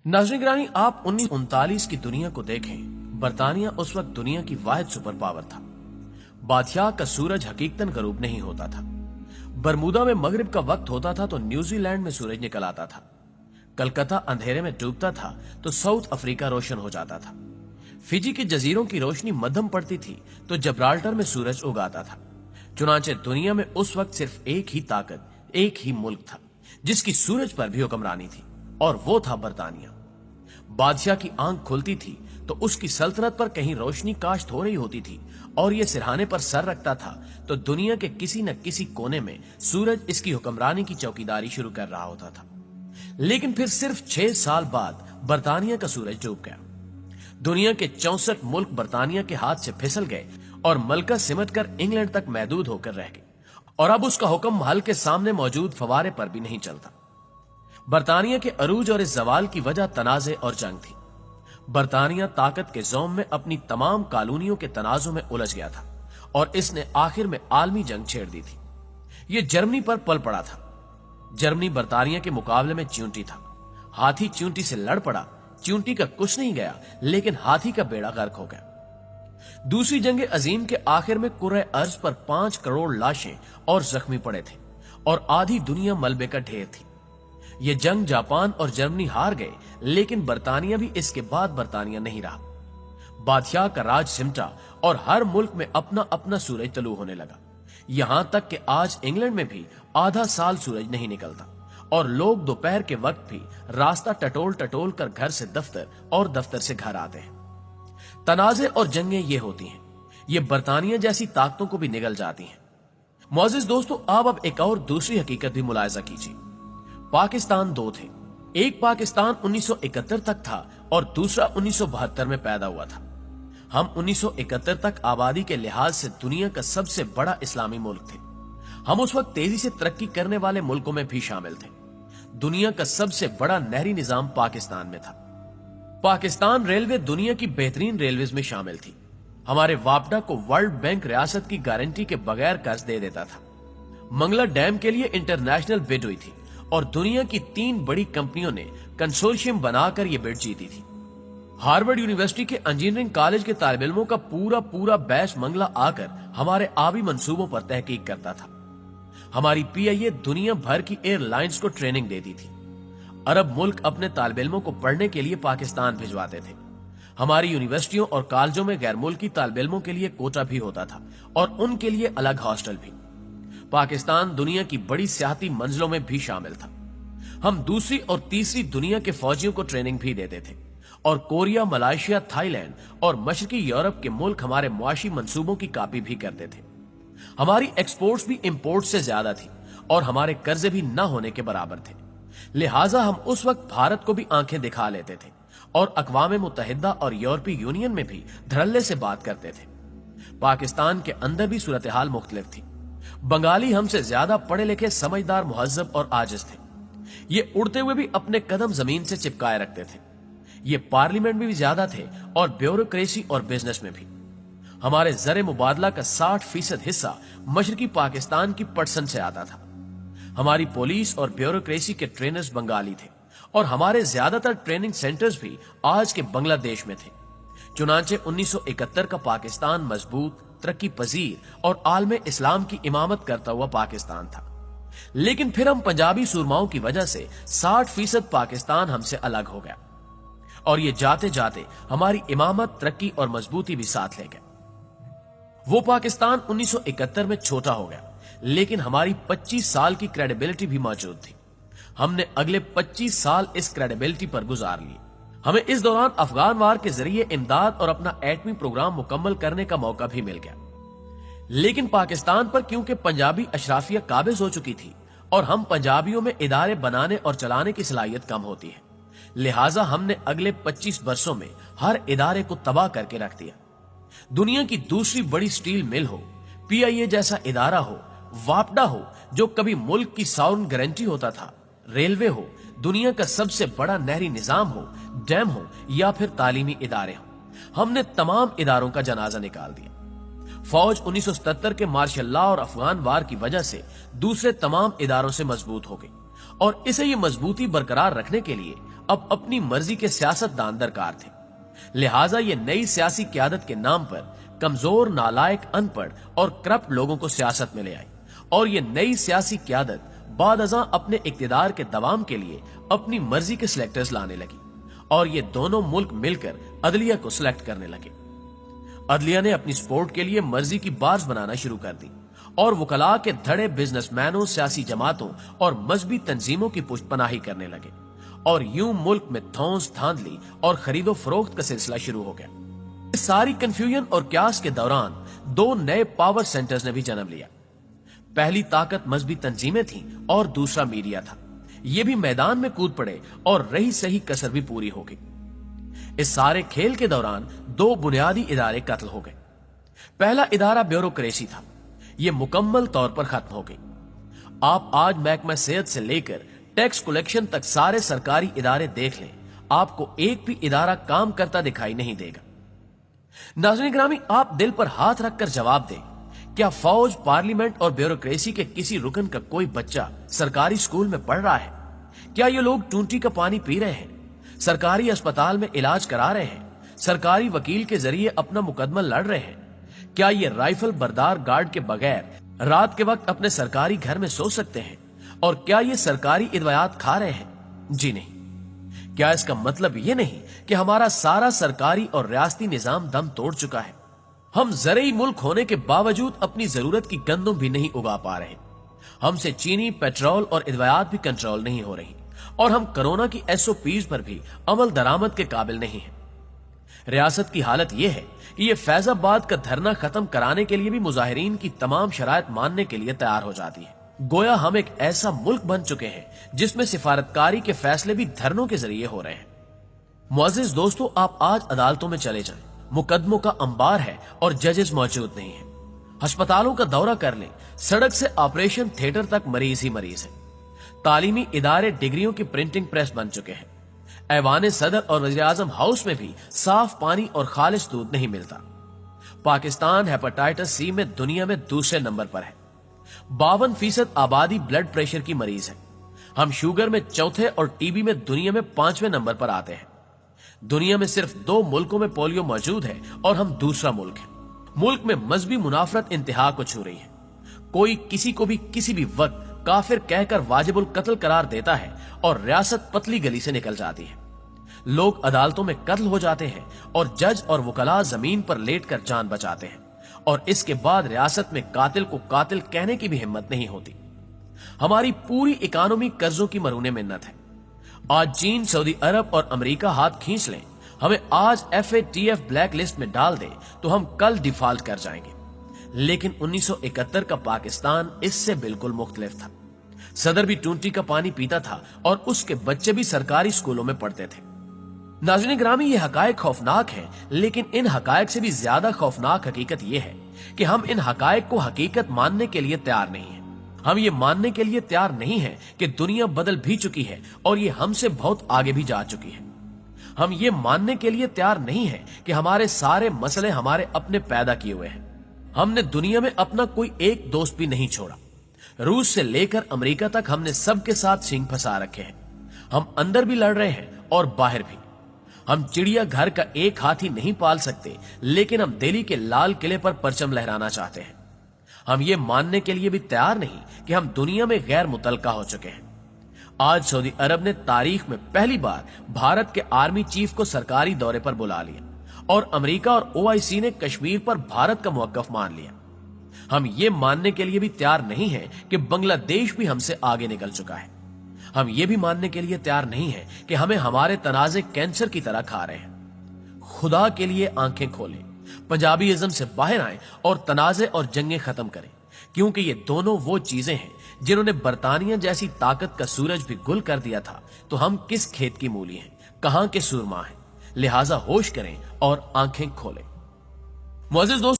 नाज़रीन गिरामी, आप 1939 की दुनिया को देखें। बरतानिया उस वक्त दुनिया की वाहिद सुपर पावर था। बादशाह का सूरज हकीकतन गरूब नहीं होता था। बरमूदा में मगरिब का वक्त होता था तो न्यूजीलैंड में सूरज निकल आता था। कलकत्ता अंधेरे में डूबता था तो साउथ अफ्रीका रोशन हो जाता था। फिजी के जजीरों की रोशनी मध्यम पड़ती थी तो जब्राल्टर में सूरज उगाता था। चुनांचे दुनिया में उस वक्त सिर्फ एक ही ताकत, एक ही मुल्क था जिसकी सूरज पर भी हुक्मरानी थी, और वो था बरतानिया। बादशाह की आंख खुलती थी तो उसकी सल्तनत पर कहीं रोशनी काश्त हो रही होती थी, और ये सिरहाने पर सर रखता था तो दुनिया के किसी न किसी कोने में सूरज इसकी हुक्मरानी की चौकीदारी शुरू कर रहा होता था। लेकिन फिर सिर्फ 6 साल बाद बरतानिया का सूरज डूब गया। दुनिया के 64 मुल्क बरतानिया के हाथ से फिसल गए और मलका सिमट कर इंग्लैंड तक महदूद होकर रह गए, और अब उसका हुक्म महल के सामने मौजूद फवारे पर भी नहीं चलता। बरतानिया के अरूज और इस जवाल की वजह तनाजे और जंग थी। बरतानिया ताकत के ज़ोम में अपनी तमाम कॉलोनियों के तनाजों में उलझ गया था और इसने आखिर में आलमी जंग छेड़ दी थी। यह जर्मनी पर पल पड़ा था। जर्मनी बरतानिया के मुकाबले में च्यूंटी था। हाथी च्यूंटी से लड़ पड़ा। च्यूंटी का कुछ नहीं गया, लेकिन हाथी का बेड़ा गर्क हो गया। दूसरी जंग अजीम के आखिर में कुर्रे अर्ज पर 5 करोड़ लाशें और जख्मी पड़े थे और आधी दुनिया मलबे का ढेर थी। ये जंग जापान और जर्मनी हार गए, लेकिन बरतानिया भी इसके बाद बरतानिया नहीं रहा। बादशाह का राज सिमटा और हर मुल्क में अपना अपना सूरज तलू होने लगा। यहां तक कि आज इंग्लैंड में भी आधा साल सूरज नहीं निकलता और लोग दोपहर के वक्त भी रास्ता टटोल टटोल कर घर से दफ्तर और दफ्तर से घर आते हैं। तनाजे और जंगें ये होती हैं। ये बरतानिया जैसी ताकतों को भी निगल जाती हैं। मोअज़्ज़िज़ दोस्तों, आप अब एक और दूसरी हकीकत भी मुलाहिजा कीजिए। पाकिस्तान 2 थे। एक पाकिस्तान 1971 तक था और दूसरा 1972 में पैदा हुआ था। हम 1971 तक आबादी के लिहाज से दुनिया का सबसे बड़ा इस्लामी मुल्क थे। हम उस वक्त तेजी से तरक्की करने वाले मुल्कों में भी शामिल थे। दुनिया का सबसे बड़ा नहरी निजाम पाकिस्तान में था। पाकिस्तान रेलवे दुनिया की बेहतरीन रेलवेज में शामिल थी। हमारे वापडा को वर्ल्ड बैंक रियासत की गारंटी के बगैर कर्ज दे देता था। मंगला डैम के लिए इंटरनेशनल बिड हुई थी और दुनिया की 3 बड़ी कंपनियों ने कंसोर्शियम बनाकर यह बिड जीती थी। हार्वर्ड यूनिवर्सिटी के इंजीनियरिंग कॉलेज के तालिब इल्मों का पूरा बैच मंगला आकर हमारे आबी मंसूबों पर तहकीक करता था। हमारी पीआईए दुनिया भर की एयरलाइंस को ट्रेनिंग देती थी। अरब मुल्क अपने तालिब इल्मों को पढ़ने के लिए पाकिस्तान भिजवाते थे। हमारी यूनिवर्सिटियों और कॉलेजों में गैर मुल्की तालिब इल्मों के लिए कोटा भी होता था और उनके लिए अलग हॉस्टल भी। पाकिस्तान दुनिया की बड़ी सियाहती मंजिलों में भी शामिल था। हम दूसरी और तीसरी दुनिया के फौजियों को ट्रेनिंग भी देते थे और कोरिया, मलेशिया, थाईलैंड और मशरकी यूरोप के मुल्क हमारे मुआशी मंसूबों की कॉपी भी करते थे। हमारी एक्सपोर्ट्स भी इंपोर्ट से ज्यादा थी और हमारे कर्जे भी न होने के बराबर थे। लिहाजा हम उस वक्त भारत को भी आंखें दिखा लेते थे और अक़वाम मुत्तहिदा और यूरोपीय यूनियन में भी धड़ल्ले से बात करते थे। पाकिस्तान के अंदर भी सूरत हाल मुख्तलिफ थी। बंगाली हमसे ज्यादा पढ़े लिखे, समझदार, मुहज्जब और आजिज थे। ये उड़ते हुए भी अपने कदम जमीन से चिपकाए रखते थे। ये पार्लियामेंट में भी ज्यादा थे और ब्यूरोक्रेसी और बिजनेस में भी। हमारे ज़र मुबादला का 60% हिस्सा मशरकी पाकिस्तान की पटसन से आता था। हमारी पुलिस और ब्यूरोक्रेसी के ट्रेनर्स बंगाली थे और हमारे ज्यादातर ट्रेनिंग सेंटर्स भी आज के बांग्लादेश में थे। चुनांचे 1971 का पाकिस्तान मजबूत, तरक्की पजीर और आलमे इस्लाम की इमामत करता हुआ पाकिस्तान था। लेकिन फिर हम पंजाबी सुरमाओं की वजह से 60% पाकिस्तान हमसे अलग हो गया और ये जाते जाते हमारी इमामत, तरक्की और मजबूती भी साथ ले गया। वो पाकिस्तान 1971 में छोटा हो गया, लेकिन हमारी 25 साल की क्रेडिबिलिटी भी मौजूद थी। हमने अगले 25 साल इस क्रेडिबिलिटी पर गुजार लिए। हमें इस दौरान अफगान वार के जरिए इमदाद और अपना एटमी प्रोग्राम मुकम्मल करने का मौका भी मिल गया। लेकिन पाकिस्तान पर क्योंकि पंजाबी अशराफिया काबिज हो चुकी थी और हम पंजाबियों में इदारे बनाने और चलाने की सलाहियत कम होती है, लिहाजा हमने अगले 25 वर्षों में हर इदारे को तबाह करके रख दिया। दुनिया की दूसरी बड़ी स्टील मिल हो, पीआईए जैसा इदारा हो, वापडा हो जो कभी मुल्क की साउंड गारंटी होता था, रेलवे हो, दुनिया का सबसे बड़ा नहरी निजाम हो, डैम हो या फिर तालीमी इदारे हो, हमने तमाम इदारों का जनाजा निकाल दिया। फौज 1977 के मार्शल लॉ और अफगान वार की वजह से दूसरे तमाम इदारों से मजबूत हो गई और इसे ये मजबूती बरकरार रखने के लिए अब अपनी मर्जी के सियासतदान दरकार थे। लिहाजा ये नई सियासी क्यादत के नाम पर कमजोर, नालायक, अनपढ़ और करप्ट लोगों को सियासत में ले आई और ये नई सियासी क्यादत बाद अज़ां अपने इक्तिदार के दवाम के लिए अपनी मर्जी के सिलेक्टर्स लाने लगी और ये दोनों मुल्क मिलकर अदलिया को सिलेक्ट करने लगे। अदलिया ने अपनी सपोर्ट के लिए मर्जी की बार्स बनाना शुरू कर दी और वकला के धड़े बिजनेसमैनों, सियासी जमातों और मजहबी तंजीमों की पुष्टपनाही करने लगे और यूं मुल्क में धौंस, धांधली और खरीदो फरोख्त का सिलसिला शुरू हो गया। इस सारी कंफ्यूजन और क्यास के दौरान दो नए पावर सेंटर्स ने भी जन्म लिया। पहली ताकत मजहबी तंजीमें थीं और दूसरा मीडिया था। ये भी मैदान में कूद पड़े और रही सही कसर भी पूरी हो गई। इस सारे खेल के दौरान दो बुनियादी इदारे कत्ल हो गए। पहला इदारा ब्यूरोक्रेसी था, यह मुकम्मल तौर पर खत्म हो गई। आप आज महकमा सेहत से लेकर टैक्स कलेक्शन तक सारे सरकारी इदारे देख लें, आपको एक भी इदारा काम करता दिखाई नहीं देगा। नाज़रीन ग्रामी, आप दिल पर हाथ रखकर जवाब दें, क्या फौज, पार्लियामेंट और ब्यूरोक्रेसी के किसी रुकन का कोई बच्चा सरकारी स्कूल में पढ़ रहा है? क्या ये लोग टूंटी का पानी पी रहे हैं, सरकारी अस्पताल में इलाज करा रहे हैं, सरकारी वकील के जरिए अपना मुकदमा लड़ रहे हैं? क्या ये राइफल बरदार गार्ड के बगैर रात के वक्त अपने सरकारी घर में सो सकते हैं? और क्या ये सरकारी इदवायात खा रहे हैं? जी नहीं। क्या इसका मतलब ये नहीं कि हमारा सारा सरकारी और रियासती निजाम दम तोड़ चुका है? हम ज़रई मुल्क होने के बावजूद अपनी जरूरत की गंदम भी नहीं उगा पा रहे। हमसे चीनी, पेट्रोल और इदवायात भी कंट्रोल नहीं हो रही और हम कोरोना की SOPs पर भी अमल दरामद के काबिल नहीं हैं। रियासत की हालत यह है कि ये फैजाबाद का धरना खत्म कराने के लिए भी मुजाहिरीन की तमाम शराइत मानने के लिए तैयार हो जाती है। गोया हम एक ऐसा मुल्क बन चुके हैं जिसमें सिफारतकारी के फैसले भी धरनों के जरिए हो रहे हैं। मुअज़्ज़िज़ दोस्तों, आप आज अदालतों में चले जाएं, मुकदमों का अंबार है और जजेस मौजूद नहीं है। अस्पतालों का दौरा कर लें, सड़क से ऑपरेशन थिएटर तक मरीज ही मरीज है। तालीमी इदारे डिग्रियों की प्रिंटिंग प्रेस बन चुके हैं। ऐवान सदर और वज़ीर-ए-आज़म हाउस में भी साफ पानी और खालिश दूध नहीं मिलता। पाकिस्तान हेपेटाइटिस C में दुनिया में दूसरे नंबर पर है। 52% आबादी ब्लड प्रेशर की मरीज है। हम शुगर में चौथे और टीबी में दुनिया में 5वें नंबर पर आते हैं। दुनिया में सिर्फ 2 मुल्कों में पोलियो मौजूद है और हम दूसरा मुल्क है। मुल्क में मजहबी मुनाफरत इंतहा को छू रही है। कोई किसी को भी किसी भी वक्त काफिर कहकर वाजिबुल कत्ल करार देता है और रियासत पतली गली से निकल जाती है। लोग अदालतों में कत्ल हो जाते हैं और जज और वकला जमीन पर लेटकर जान बचाते हैं और इसके बाद रियासत में कातिल को कातिल कहने की भी हिम्मत नहीं होती। हमारी पूरी इकोनॉमी कर्जों की मरूने मिन्नत है। आज चीन, सऊदी अरब और अमेरिका हाथ खींच लें, हमें आज FATF ब्लैक लिस्ट में डाल दें तो हम कल डिफॉल्ट कर जाएंगे। लेकिन 1971 का पाकिस्तान इससे बिल्कुल मुख्तलिफ था। सदर भी टूंटी का पानी पीता था और उसके बच्चे भी सरकारी स्कूलों में पढ़ते थे। नाज़रीन ग्रामी, ये हकायक खौफनाक है, लेकिन इन हकायक से भी ज्यादा खौफनाक हकीकत यह है कि हम इन हकायक को हकीकत मानने के लिए तैयार नहीं है। हम ये मानने के लिए तैयार नहीं है कि दुनिया बदल भी चुकी है और ये हमसे बहुत आगे भी जा चुकी है। हम ये मानने के लिए तैयार नहीं है कि हमारे सारे मसले हमारे अपने पैदा किए हुए हैं। हमने दुनिया में अपना कोई एक दोस्त भी नहीं छोड़ा। रूस से लेकर अमेरिका तक हमने सबके साथ सींग फंसा रखे हैं। हम अंदर भी लड़ रहे हैं और बाहर भी। हम चिड़िया घर का एक हाथी नहीं पाल सकते, लेकिन हम दिल्ली के लाल किले पर परचम लहराना चाहते हैं। हम ये मानने के लिए भी तैयार नहीं कि हम दुनिया में गैर मुतलका हो चुके हैं। आज सऊदी अरब ने तारीख में पहली बार भारत के आर्मी चीफ को सरकारी दौरे पर बुला लिया और अमेरिका और OIC ने कश्मीर पर भारत का मौकफ मान लिया। हम ये मानने के लिए भी तैयार नहीं है कि बांग्लादेश भी हमसे आगे निकल चुका है। हम ये भी मानने के लिए तैयार नहीं है कि हमें हमारे तनाजे कैंसर की तरह खा रहे हैं। खुदा के लिए आंखें खोलें, पंजाबीइज्म से बाहर आएं और तनाजे और जंगें खत्म करें, क्योंकि ये दोनों वो चीजें हैं जिन्होंने बरतानिया जैसी ताकत का सूरज भी गुल कर दिया था। तो हम किस खेत की मूली हैं, कहां के सुरमा हैं? लिहाजा होश करें और आंखें खोलें। मुअज़्ज़िज़ दोस्तों,